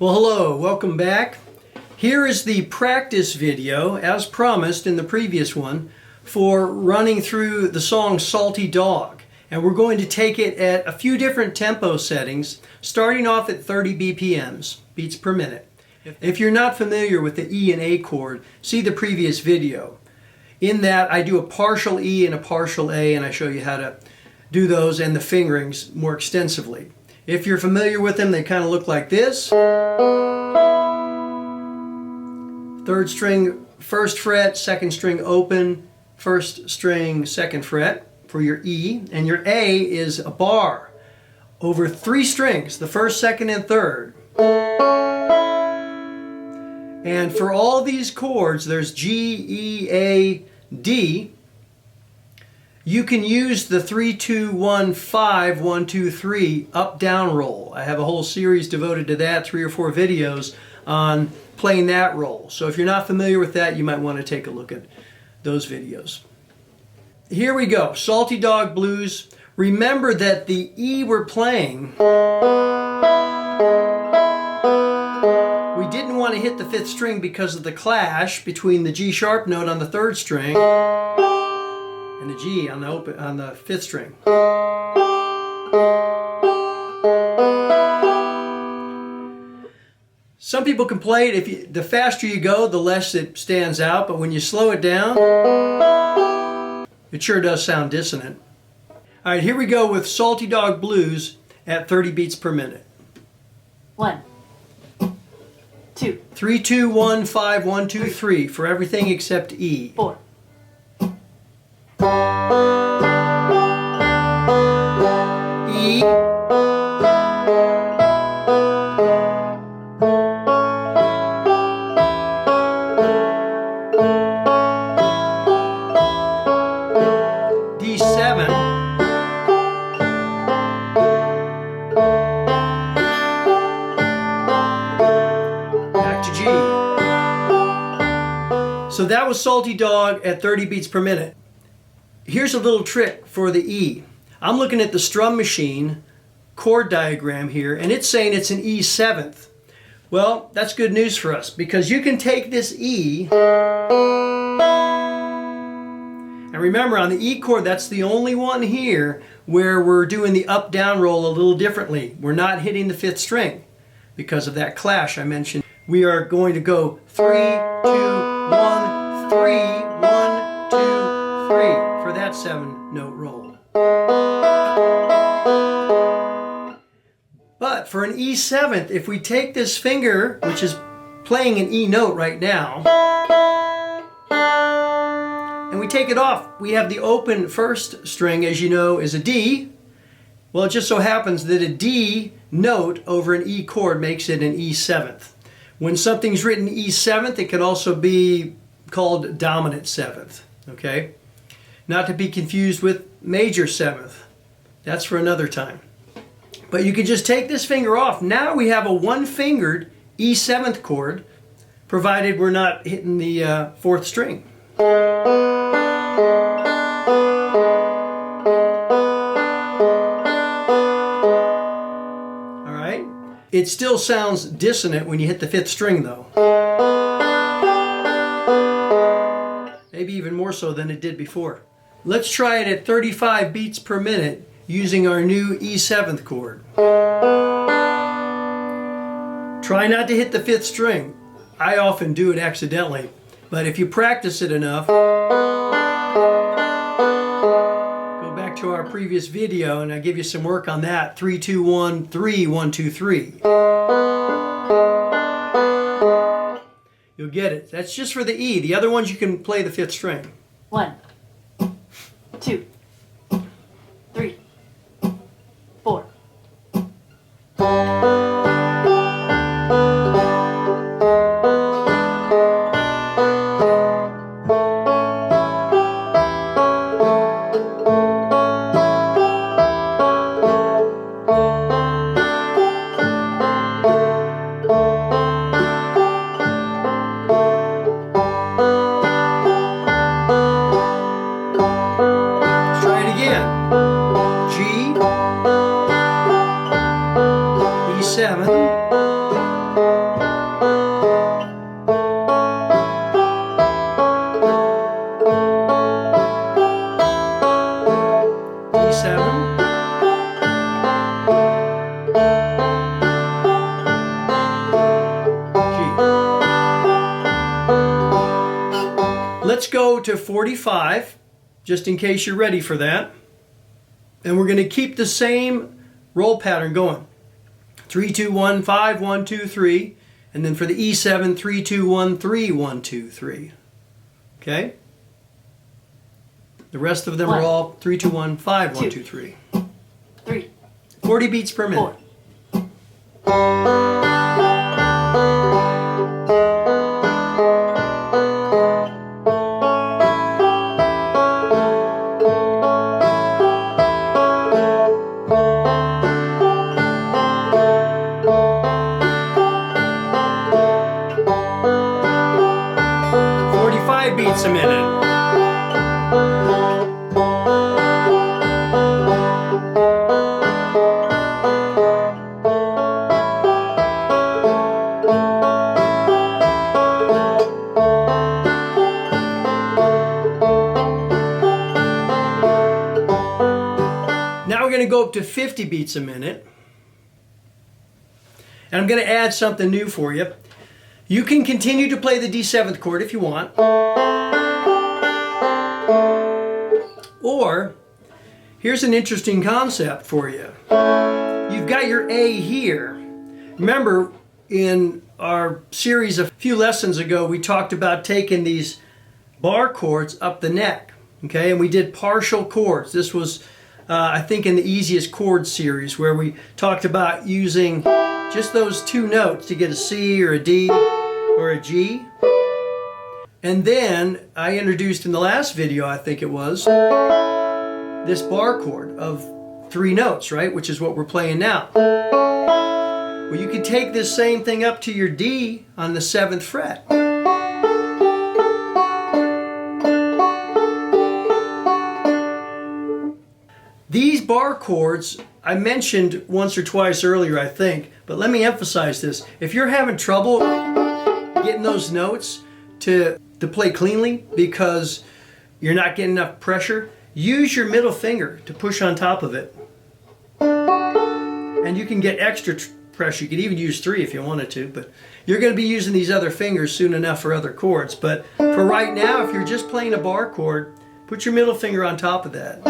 Well, hello, welcome back. Here is the practice video, as promised in the previous one, for running through the song Salty Dog. And we're going to take it at a few different tempo settings, starting off at 30 BPMs, beats per minute. If you're not familiar with the E and A chord, see the previous video. In that, I do a partial E and a partial A, and I show you how to do those and the fingerings more extensively. If you're familiar with them, they kind of look like this. Third string, first fret, second string open, first string, second fret for your E, and your A is a bar over three strings, the first, second, and third. And for all these chords, there's G, E, A, D. You can use the 3-2-1-5, 1-2-3 up-down roll. I have a whole series devoted to that, 3 or 4 videos on playing that roll. So if you're not familiar with that, you might want to take a look at those videos. Here we go, Salty Dog Blues. Remember that the E we're playing, we didn't want to hit the 5th string because of the clash between the G sharp note on the 3rd string and the G on the 5th string. Some people can play it, the faster you go, the less it stands out, but when you slow it down, it sure does sound dissonant. All right, here we go with Salty Dog Blues at 30 beats per minute. 1, 2, 3, 2, 1, 5, 1, 2, 3 for everything except E. 4. E. D7. Back to G. So that was Salty Dog at 30 beats per minute. Here's a little trick for the E. I'm looking at the strum machine chord diagram here, and it's saying it's an E 7th. Well, that's good news for us, because you can take this E, and remember on the E chord, that's the only one here where we're doing the up-down roll a little differently. We're not hitting the 5th string because of that clash I mentioned. We are going to go 3, 2, 1, 3, 1, 2, 3 for that 7-note roll. But for an E 7th, if we take this finger, which is playing an E note right now, and we take it off, we have the open first string, as you know, is a D. Well, it just so happens that a D note over an E chord makes it an E 7th. When something's written E 7th, it can also be called dominant 7th, okay? Not to be confused with major 7th. That's for another time. But you can just take this finger off. Now we have a one-fingered E 7th chord, provided we're not hitting the 4th string. All right? It still sounds dissonant when you hit the 5th string, though. Maybe even more so than it did before. Let's try it at 35 beats per minute using our new E 7th chord. Try not to hit the 5th string. I often do it accidentally, but if you practice it enough, go back to our previous video and I give you some work on that. 3, 2, 1, 3, 1, 2, 3. You'll get it. That's just for the E. The other ones you can play the 5th string. 1, 2, 3, 4. let's go to 45, just in case you're ready for that. And we're going to keep the same roll pattern going. 3, 2, 1, 5, 1, 2, 3. And then for the E7, 3, 2, 1, 3, 1, 2, 3. Okay? The rest of them are all 3, 2, 1, 5, 1, 2, 3. 3. 40 beats per minute. 4. Beats a minute. Now we're going to go up to 50 beats a minute. And I'm going to add something new for you. You can continue to play the D7th chord if you want. Or, here's an interesting concept for you. You've got your A here. Remember, in our series a few lessons ago, we talked about taking these bar chords up the neck. Okay, and we did partial chords. This was, I think, in the Easiest Chords series, where we talked about using just those two notes to get a C or a D or a G. And then I introduced in the last video, I think it was, this bar chord of 3 notes, right? Which is what we're playing now. Well, you could take this same thing up to your D on the 7th fret. These bar chords, I mentioned once or twice earlier, I think, but let me emphasize this. If you're having trouble getting those notes to play cleanly because you're not getting enough pressure, use your middle finger to push on top of it. And you can get extra pressure. You could even use 3 if you wanted to, but you're going to be using these other fingers soon enough for other chords. But for right now, if you're just playing a bar chord, put your middle finger on top of that.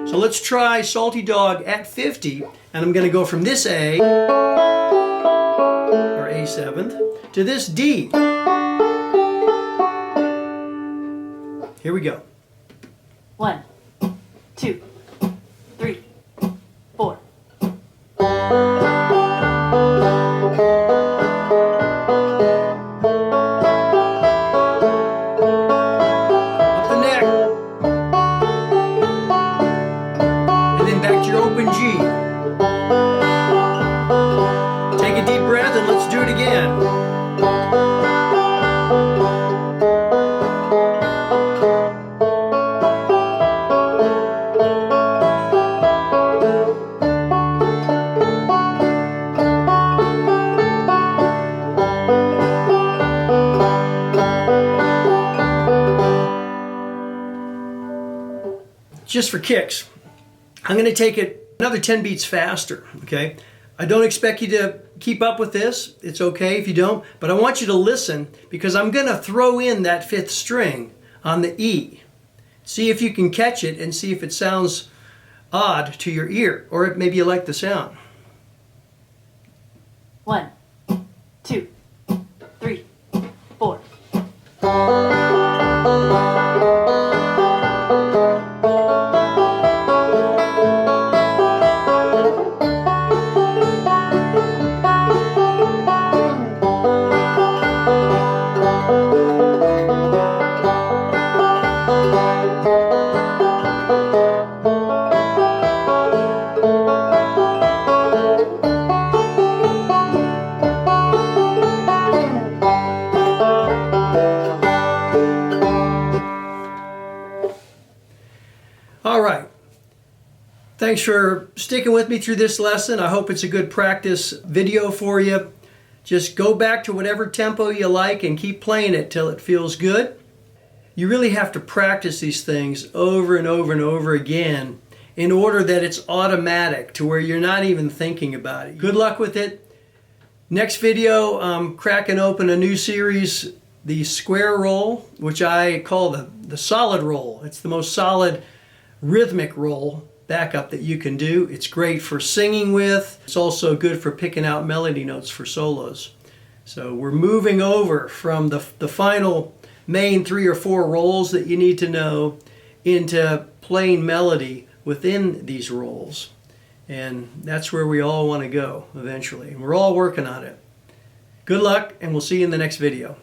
So let's try Salty Dog at 50, and I'm going to go from this A, or A7th, to this D. Here we go. 1, 2, 3, 4. Up the neck. And then back to your open G. Take a deep breath and let's do it again. Just for kicks, I'm going to take it another 10 beats faster, okay? I don't expect you to keep up with this. It's okay if you don't, but I want you to listen because I'm going to throw in that 5th string on the E. See if you can catch it and see if it sounds odd to your ear, or if maybe you like the sound. 1, 2, 3, 4. All right. Thanks for sticking with me through this lesson. I hope it's a good practice video for you. Just go back to whatever tempo you like and keep playing it till it feels good. You really have to practice these things over and over and over again in order that it's automatic to where you're not even thinking about it. Good luck with it. Next video, I'm cracking open a new series the square roll, which I call the solid roll. It's the most solid rhythmic roll backup that you can do. It's great for singing with. It's also good for picking out melody notes for solos. So we're moving over from the final main 3 or 4 rolls that you need to know into playing melody within these rolls. And that's where we all want to go eventually. We're all working on it. Good luck, and we'll see you in the next video.